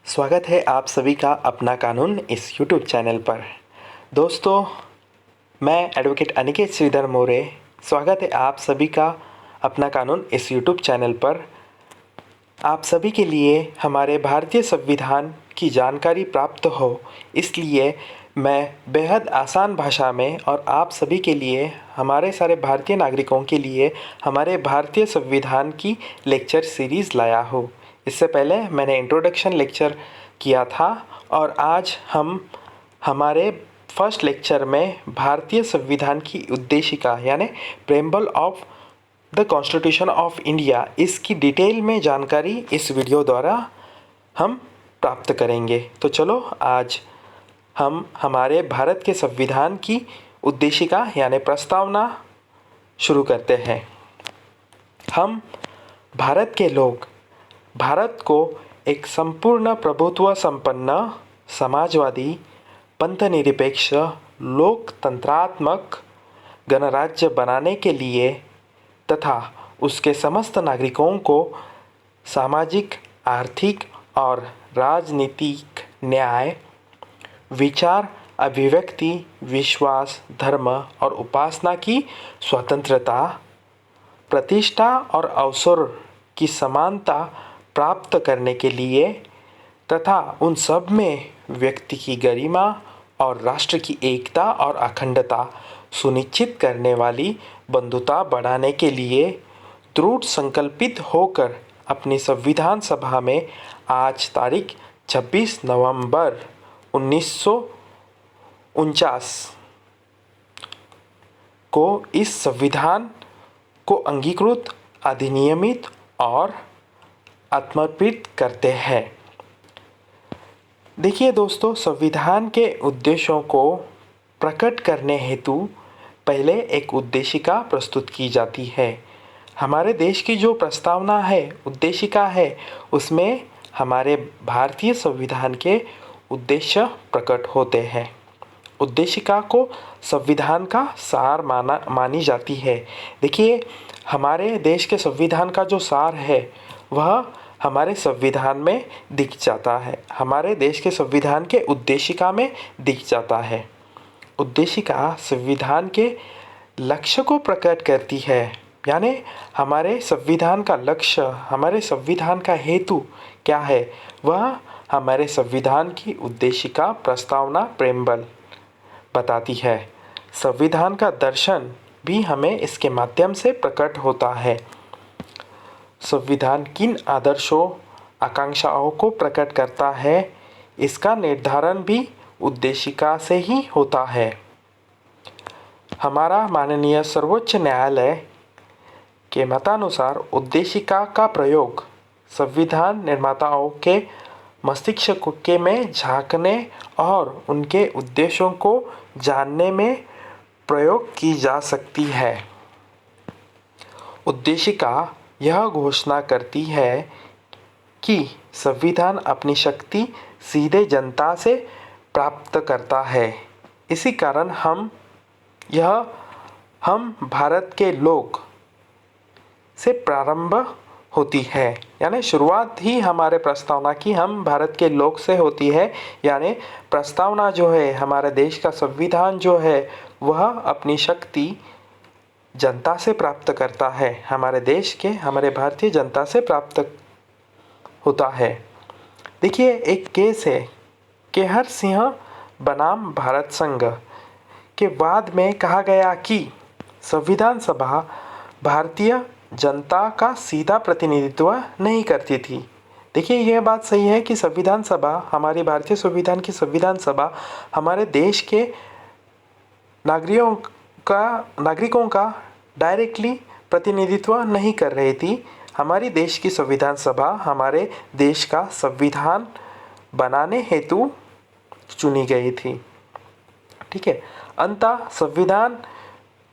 स्वागत है आप सभी का अपना कानून इस यूट्यूब चैनल पर। दोस्तों, मैं एडवोकेट अनिकेत श्रीधर मोरे। स्वागत है आप सभी का अपना कानून इस यूट्यूब चैनल पर। आप सभी के लिए हमारे भारतीय संविधान की जानकारी प्राप्त हो, इसलिए मैं बेहद आसान भाषा में और आप सभी के लिए, हमारे सारे भारतीय नागरिकों के लिए हमारे भारतीय संविधान की लेक्चर सीरीज़ लाया हूँ। इससे पहले मैंने इंट्रोडक्शन लेक्चर किया था और आज हम हमारे फर्स्ट लेक्चर में भारतीय संविधान की उद्देशिका यानी preamble of the constitution of India, इसकी डिटेल में जानकारी इस वीडियो द्वारा हम प्राप्त करेंगे। तो चलो आज हम हमारे भारत के संविधान की उद्देशिका यानी प्रस्तावना शुरू करते हैं। हम भारत के लोग भारत को एक संपूर्ण प्रभुत्व संपन्न समाजवादी पंथनिरपेक्ष लोकतंत्रात्मक गणराज्य बनाने के लिए तथा उसके समस्त नागरिकों को सामाजिक, आर्थिक और राजनीतिक न्याय, विचार, अभिव्यक्ति, विश्वास, धर्म और उपासना की स्वतंत्रता, प्रतिष्ठा और अवसर की समानता प्राप्त करने के लिए तथा उन सब में व्यक्ति की गरिमा और राष्ट्र की एकता और अखंडता सुनिश्चित करने वाली बंधुता बढ़ाने के लिए दृढ़ संकल्पित होकर अपनी संविधान सभा में आज तारीख 26 नवंबर 1949 को इस संविधान को अंगीकृत, अधिनियमित और आत्मर्पित करते हैं। देखिए दोस्तों, संविधान के उद्देश्यों को प्रकट करने हेतु पहले एक उद्देशिका प्रस्तुत की जाती है। हमारे देश की जो प्रस्तावना है, उद्देशिका है, उसमें हमारे भारतीय संविधान के उद्देश्य प्रकट होते हैं। उद्देशिका को संविधान का सार मानी जाती है। देखिए, हमारे देश के संविधान का जो सार है वह हमारे संविधान में दिख जाता है, हमारे देश के संविधान के उद्देशिका में दिख जाता है। उद्देशिका संविधान के लक्ष्य को प्रकट करती है, यानी हमारे संविधान का लक्ष्य, हमारे संविधान का हेतु क्या है, वह हमारे संविधान की उद्देशिका प्रस्तावना प्रेम्बल बताती है। संविधान का दर्शन भी हमें इसके माध्यम से प्रकट होता है। संविधान किन आदर्शों, आकांक्षाओं को प्रकट करता है, इसका निर्धारण भी उद्देशिका से ही होता है। हमारा माननीय सर्वोच्च न्यायालय के मतानुसार उद्देशिका का प्रयोग संविधान निर्माताओं के मस्तिष्क के में झांकने और उनके उद्देश्यों को जानने में प्रयोग की जा सकती है। उद्देशिका यह घोषणा करती है कि संविधान अपनी शक्ति सीधे जनता से प्राप्त करता है। इसी कारण हम भारत के लोग से प्रारंभ होती है, यानी शुरुआत ही हमारे प्रस्तावना की हम भारत के लोग से होती है। यानी प्रस्तावना जो है, हमारे देश का संविधान जो है, वह अपनी शक्ति जनता से प्राप्त करता है, हमारे देश के, हमारे भारतीय जनता से प्राप्त होता है। देखिए, एक केस है केहर सिंह बनाम भारत संघ के बाद में कहा गया कि संविधान सभा भारतीय जनता का सीधा प्रतिनिधित्व नहीं करती थी। देखिए, यह बात सही है कि संविधान सभा, हमारी भारतीय संविधान की संविधान सभा हमारे देश के नागरिकों का डायरेक्टली प्रतिनिधित्व नहीं कर रही थी। हमारी देश की संविधान सभा हमारे देश का संविधान बनाने हेतु चुनी गई थी। ठीक है, अंततः संविधान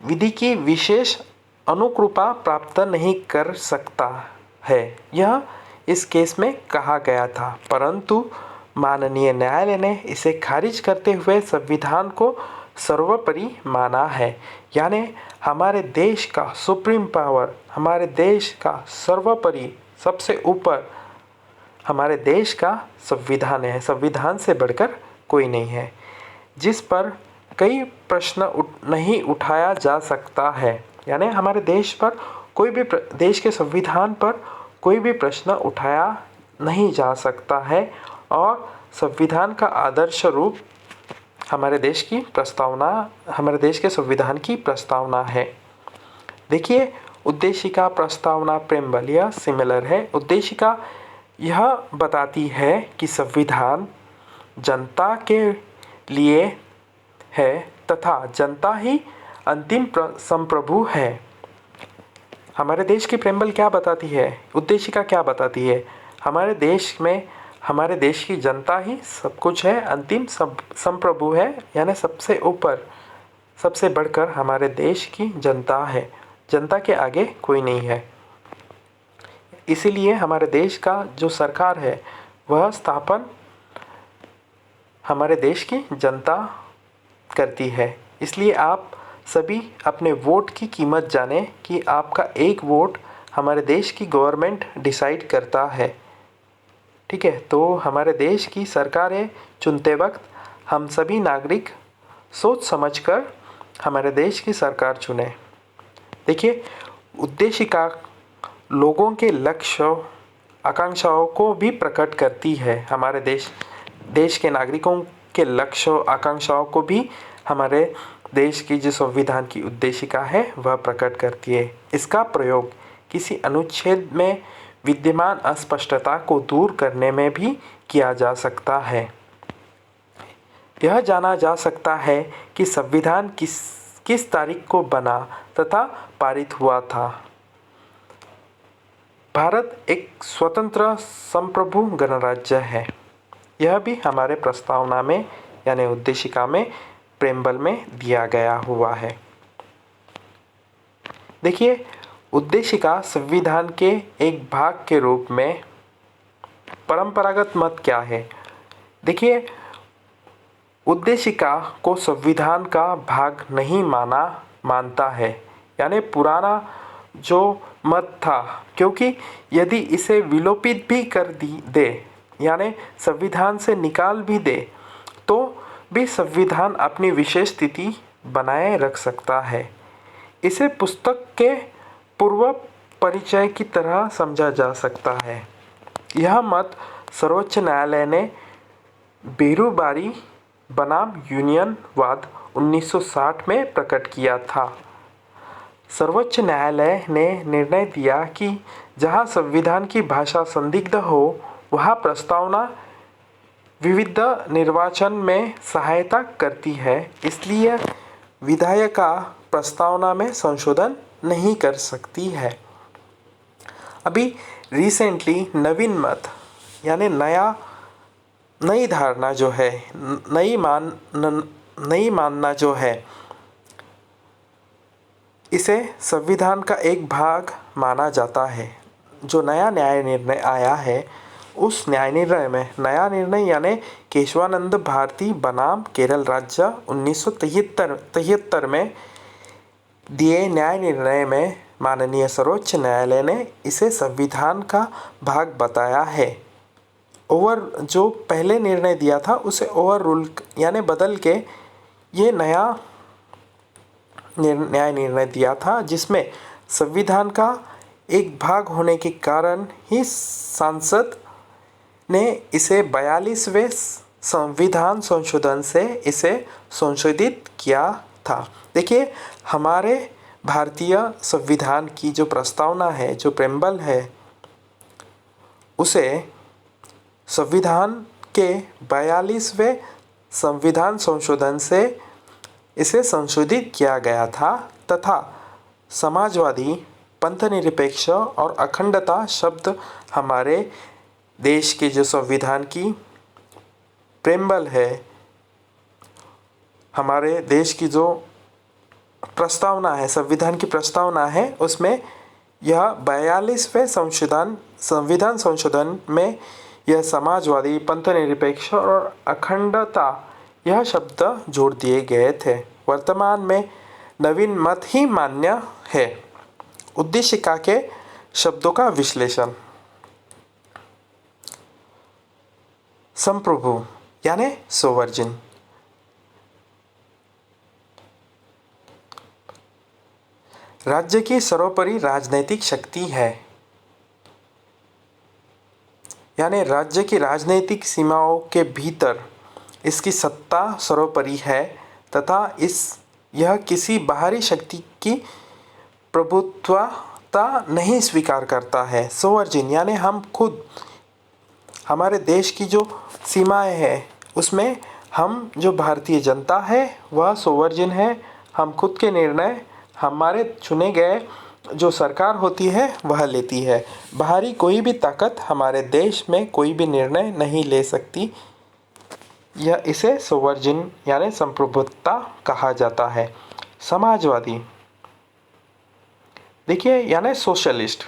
विधि की विशेष अनुकृपा प्राप्त नहीं कर सकता है, यह इस केस में कहा गया था। परंतु माननीय न्यायालय ने इसे खारिज करते हुए संविधान को सर्वोपरि माना है। यानी हमारे देश का सुप्रीम पावर, हमारे देश का सर्वोपरि, सबसे ऊपर हमारे देश का संविधान है, संविधान से बढ़कर कोई नहीं है, जिस पर कई प्रश्न नहीं उठाया जा सकता है। यानी हमारे देश पर कोई भी देश के संविधान पर कोई भी प्रश्न उठाया नहीं जा सकता है और संविधान का आदर्श रूप हमारे देश की प्रस्तावना, हमारे देश के संविधान की प्रस्तावना है। देखिए, उद्देशिका, प्रस्तावना, प्रेम्बल यह सिमिलर है। उद्देशिका यह बताती है कि संविधान जनता के लिए है तथा जनता ही अंतिम संप्रभु है। हमारे देश की प्रेम्बल क्या बताती है, उद्देशिका क्या बताती है? हमारे देश में हमारे देश की जनता ही सब कुछ है, अंतिम संप्रभु है, यानी सबसे ऊपर, सबसे बढ़कर हमारे देश की जनता है, जनता के आगे कोई नहीं है। इसीलिए हमारे देश का जो सरकार है वह स्थापन हमारे देश की जनता करती है। इसलिए आप सभी अपने वोट की कीमत जानें कि आपका एक वोट हमारे देश की गवर्नमेंट डिसाइड करता है। ठीक है, तो हमारे देश की सरकारें चुनते वक्त हम सभी नागरिक सोच समझकर हमारे देश की सरकार चुनें। देखिए, उद्देशिका लोगों के लक्ष्य, आकांक्षाओं को भी प्रकट करती है। हमारे देश के नागरिकों के लक्ष्य, आकांक्षाओं को भी हमारे देश की जो संविधान की उद्देशिका है वह प्रकट करती है। इसका प्रयोग किसी अनुच्छेद में विद्यमान अस्पष्टता को दूर करने में भी किया जा सकता है। यह जाना जा सकता है कि संविधान किस तारीख को बना तथा पारित हुआ था। भारत एक स्वतंत्र संप्रभु गणराज्य है। यह भी हमारे प्रस्तावना में यानी उद्देशिका में, प्रेम्बल में दिया गया हुआ है। देखिए, उद्देशिका संविधान के एक भाग के रूप में परंपरागत मत क्या है? देखिए, उद्देशिका को संविधान का भाग नहीं मानता है, यानी पुराना जो मत था, क्योंकि यदि इसे विलोपित भी कर दे यानी संविधान से निकाल भी दे तो भी संविधान अपनी विशेष स्थिति बनाए रख सकता है। इसे पुस्तक के पूर्व परिचय की तरह समझा जा सकता है। यह मत सर्वोच्च न्यायालय ने बेरुबारी बनाम यूनियनवाद 1960 में प्रकट किया था। सर्वोच्च न्यायालय ने निर्णय दिया कि जहां संविधान की भाषा संदिग्ध हो वहां प्रस्तावना विविध निर्वाचन में सहायता करती है, इसलिए विधायिका प्रस्तावना में संशोधन नहीं कर सकती है। अभी रिसेंटली नवीन मत यानी नई धारणा जो है, नई मानना जो है, इसे संविधान का एक भाग माना जाता है। जो नया न्याय निर्णय आया है उस न्याय निर्णय में, नया निर्णय यानी केशवानंद भारती बनाम केरल राज्य 1973 में दिए न्याय निर्णय में माननीय सर्वोच्च न्यायालय ने इसे संविधान का भाग बताया है। जो पहले निर्णय दिया था उसे ओवर रूल यानी बदल के ये नया न्याय निर्णय दिया था, जिसमें संविधान का एक भाग होने के कारण ही सांसद ने इसे 42वें संविधान संशोधन से इसे संशोधित किया था। देखिए, हमारे भारतीय संविधान की जो प्रस्तावना है, जो प्रेम्बल है, उसे संविधान के 42वें संविधान संशोधन से इसे संशोधित किया गया था तथा समाजवादी, पंथनिरपेक्ष और अखंडता शब्द हमारे देश के जो संविधान की प्रेम्बल है, हमारे देश की जो प्रस्तावना है, संविधान की प्रस्तावना है, उसमें यह 42वें संविधान संशोधन में यह समाजवादी, पंथनिरपेक्ष और अखंडता यह शब्द जोड़ दिए गए थे। वर्तमान में नवीन मत ही मान्य है। उद्देशिका के शब्दों का विश्लेषण। संप्रभु यानी सोवर्जिन। राज्य की सर्वोपरि राजनैतिक शक्ति है, यानी राज्य की राजनीतिक सीमाओं के भीतर इसकी सत्ता सर्वोपरि है तथा यह किसी बाहरी शक्ति की प्रभुत्वता नहीं स्वीकार करता है। सोवर्जिन यानी हम खुद, हमारे देश की जो सीमाएं हैं उसमें हम जो भारतीय जनता है वह सोवर्जिन है। हम खुद के निर्णय हमारे चुने गए जो सरकार होती है वह लेती है। बाहरी कोई भी ताकत हमारे देश में कोई भी निर्णय नहीं ले सकती। यह इसे सोवर्जिन यानी संप्रभुत्ता कहा जाता है। समाजवादी देखिए यानी सोशलिस्ट।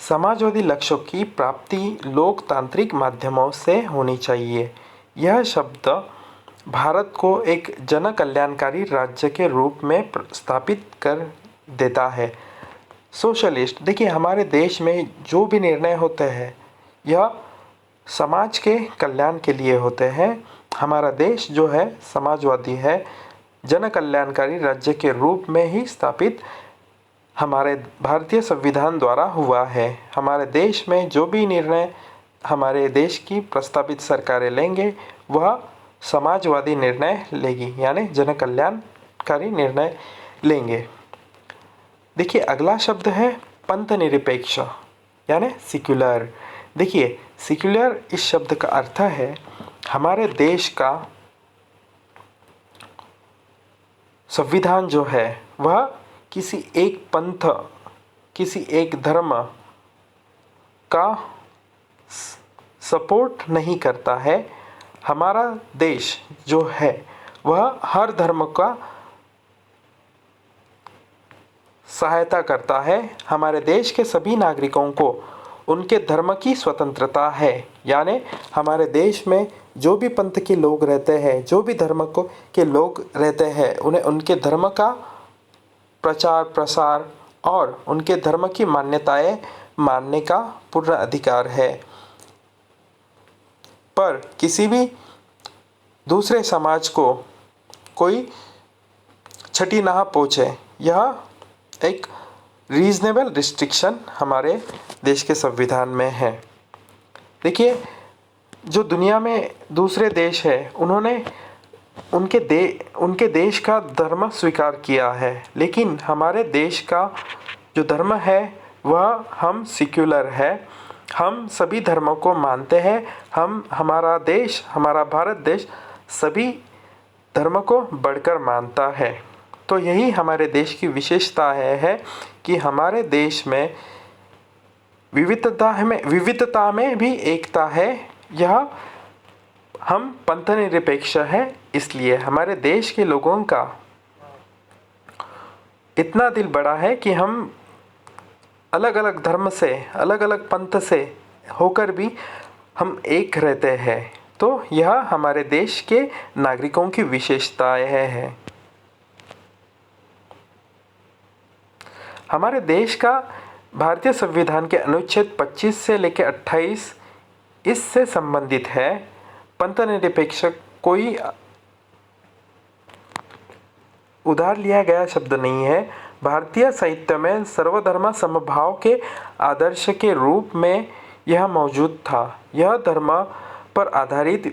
समाजवादी लक्ष्यों की प्राप्ति लोकतांत्रिक माध्यमों से होनी चाहिए। यह शब्द भारत को एक जन कल्याणकारी राज्य के रूप में स्थापित कर देता है। सोशलिस्ट देखिए हमारे देश में जो भी निर्णय होते हैं यह समाज के कल्याण के लिए होते हैं। हमारा देश जो है समाजवादी है, जन कल्याणकारी राज्य के रूप में ही स्थापित हमारे भारतीय संविधान द्वारा हुआ है। हमारे देश में जो भी निर्णय हमारे देश की प्रस्तावित सरकारें लेंगे वह समाजवादी निर्णय लेगी, यानी जन कल्याणकारी निर्णय लेंगे। देखिए अगला शब्द है पंथ निरपेक्ष यानी सेक्युलर। देखिए सेक्युलर इस शब्द का अर्थ है हमारे देश का संविधान जो है वह किसी एक पंथ, किसी एक धर्म का सपोर्ट नहीं करता है। हमारा देश जो है वह हर धर्म का सहायता करता है। हमारे देश के सभी नागरिकों को उनके धर्म की स्वतंत्रता है, यानी हमारे देश में जो भी पंथ के लोग रहते हैं, जो भी धर्म के लोग रहते हैं, उन्हें उनके धर्म का प्रचार प्रसार और उनके धर्म की मान्यताएं मानने का पूर्ण अधिकार है। पर किसी भी दूसरे समाज को कोई क्षति ना पहुँचे, यह एक रीजनेबल रिस्ट्रिक्शन हमारे देश के संविधान में है। देखिए जो दुनिया में दूसरे देश है उन्होंने उनके देश का धर्म स्वीकार किया है, लेकिन हमारे देश का जो धर्म है वह हम सेक्युलर है। हम सभी धर्मों को मानते हैं। हमारा देश, हमारा भारत देश सभी धर्म को बढ़कर मानता है। तो यही हमारे देश की विशेषता है कि हमारे देश में विविधता में भी एकता है। यह हम पंथ निरपेक्ष है, इसलिए हमारे देश के लोगों का इतना दिल बड़ा है कि हम अलग अलग धर्म से, अलग अलग पंथ से होकर भी हम एक रहते हैं। तो यह हमारे देश के नागरिकों की विशेषताएं हैं। हमारे देश का भारतीय संविधान के अनुच्छेद 25 से लेकर 28 इससे संबंधित है। पंथ निरपेक्ष कोई उधार लिया गया शब्द नहीं है। भारतीय साहित्य में सर्वधर्म समभाव के आदर्श के रूप में यह मौजूद था। यह धर्म पर आधारित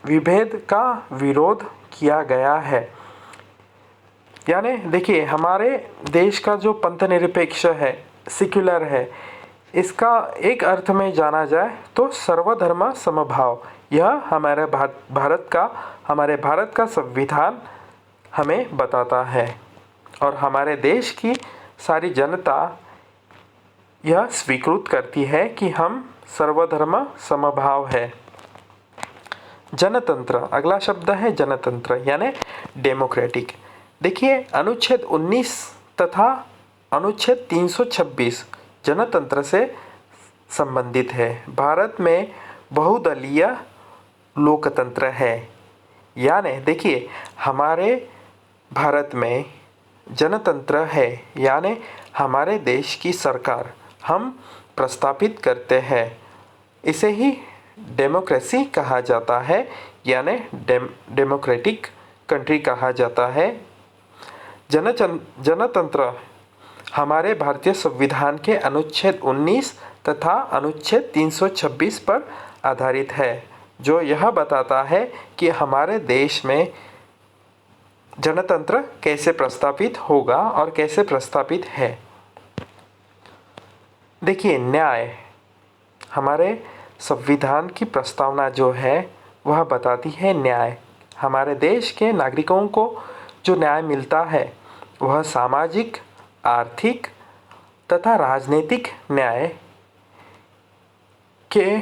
विभेद का विरोध किया गया है। यानी देखिए हमारे देश का जो पंथ निरपेक्ष है, सेक्युलर है, इसका एक अर्थ में जाना जाए तो सर्वधर्म समभाव। यह हमारे हमारे भारत का संविधान हमें बताता है और हमारे देश की सारी जनता यह स्वीकृत करती है कि हम सर्वधर्म समभाव है। जनतंत्र, अगला शब्द है जनतंत्र यानी डेमोक्रेटिक। देखिए अनुच्छेद 19 तथा अनुच्छेद 326 जनतंत्र से संबंधित है। भारत में बहुदलीय लोकतंत्र है, यानी देखिए हमारे भारत में जनतंत्र है, यानी हमारे देश की सरकार, हम प्रस्तावित करते हैं। इसे ही डेमोक्रेसी कहा जाता है, यानी डेमोक्रेटिक कंट्री कहा जाता है। जनतंत्र हमारे भारतीय संविधान के अनुच्छेद 19 तथा अनुच्छेद 326 पर आधारित है, जो यह बताता है कि हमारे देश में जनतंत्र कैसे प्रस्तावित होगा और कैसे प्रस्तावित है। देखिए, न्याय हमारे संविधान की प्रस्तावना जो है वह बताती है न्याय। हमारे देश के नागरिकों को जो न्याय मिलता है वह सामाजिक, आर्थिक तथा राजनीतिक न्याय के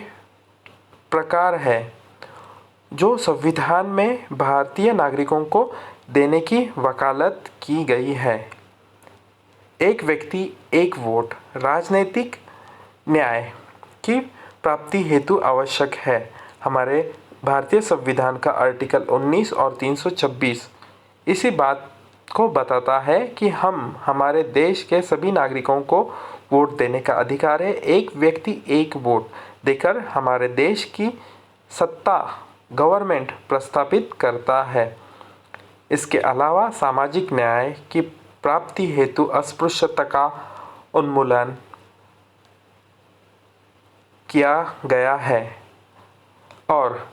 प्रकार है, जो संविधान में भारतीय नागरिकों को देने की वकालत की गई है। एक व्यक्ति एक वोट राजनीतिक न्याय की प्राप्ति हेतु आवश्यक है। हमारे भारतीय संविधान का आर्टिकल 19 और 326 इसी बात को बताता है कि हमारे देश के सभी नागरिकों को वोट देने का अधिकार है। एक व्यक्ति एक वोट देकर हमारे देश की सत्ता गवर्नमेंट प्रस्तावित करता है। इसके अलावा सामाजिक न्याय की प्राप्ति हेतु अस्पृश्यता का उन्मूलन किया गया है और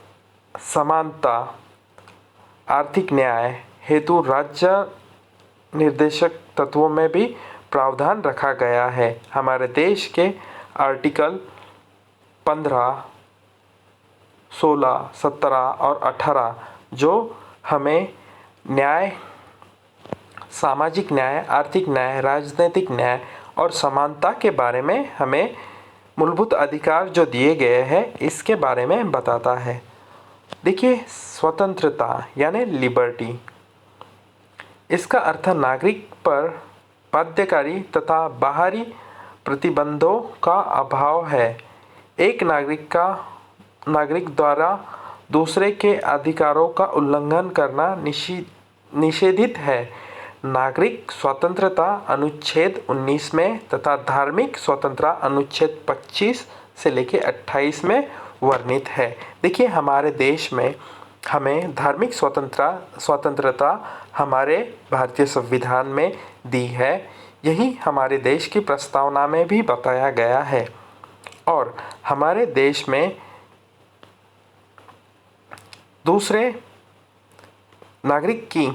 समानता, आर्थिक न्याय हेतु राज्य निर्देशक तत्वों में भी प्रावधान रखा गया है। हमारे देश के आर्टिकल 15, 16, 17 और 18 जो हमें न्याय, सामाजिक न्याय, आर्थिक न्याय, राजनीतिक न्याय और समानता के बारे में हमें मूलभूत अधिकार जो दिए गए हैं इसके बारे में बताता है। देखिए, स्वतंत्रता यानी लिबर्टी, इसका अर्थ नागरिक पर बाध्यकारी तथा बाहरी प्रतिबंधों का अभाव है। एक नागरिक द्वारा दूसरे के अधिकारों का उल्लंघन करना निषेधित है। नागरिक स्वतंत्रता अनुच्छेद 19 में तथा धार्मिक स्वतंत्रता अनुच्छेद 25 से लेकर 28 में वर्णित है। देखिए, हमारे देश में हमें धार्मिक स्वतंत्रता हमारे भारतीय संविधान में दी है। यही हमारे देश की प्रस्तावना में भी बताया गया है और हमारे देश में दूसरे नागरिक की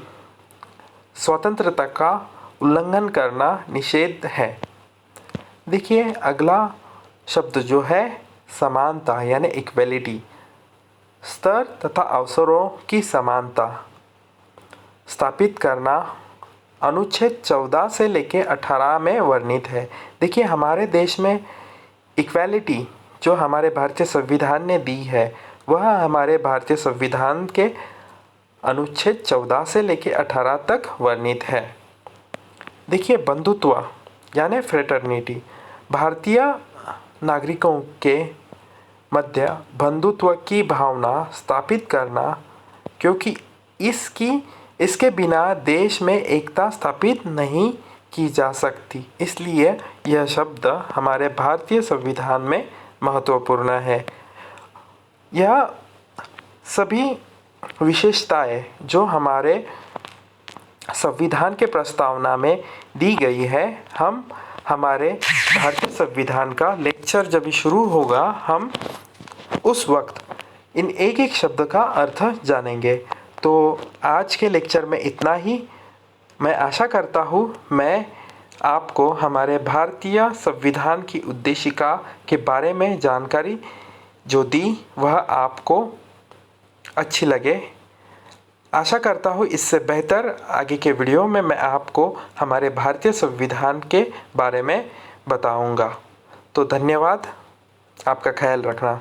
स्वतंत्रता का उल्लंघन करना निषेध है। देखिए, अगला शब्द जो है समानता यानी इक्वलिटी, स्तर तथा अवसरों की समानता स्थापित करना अनुच्छेद 14 से लेकर 18 में वर्णित है। देखिए, हमारे देश में इक्वलिटी जो हमारे भारतीय संविधान ने दी है वह हमारे भारतीय संविधान के अनुच्छेद 14 से लेकर 18 तक वर्णित है। देखिए, बंधुत्व यानी फ्रेटर्निटी, भारतीय नागरिकों के मध्य बंधुत्व की भावना स्थापित करना, क्योंकि इसके बिना देश में एकता स्थापित नहीं की जा सकती। इसलिए यह शब्द हमारे भारतीय संविधान में महत्वपूर्ण है। यह सभी विशेषताएं जो हमारे संविधान के प्रस्तावना में दी गई है, हम हमारे भारतीय संविधान का लेक्चर जब शुरू होगा हम उस वक्त इन एक एक शब्द का अर्थ जानेंगे। तो आज के लेक्चर में इतना ही। मैं आशा करता हूँ मैं आपको हमारे भारतीय संविधान की उद्देशिका के बारे में जानकारी जो दी वह आपको अच्छी लगे। आशा करता हूँ इससे बेहतर आगे के वीडियो में मैं आपको हमारे भारतीय संविधान के बारे में बताऊंगा। तो धन्यवाद, आपका ख्याल रखना।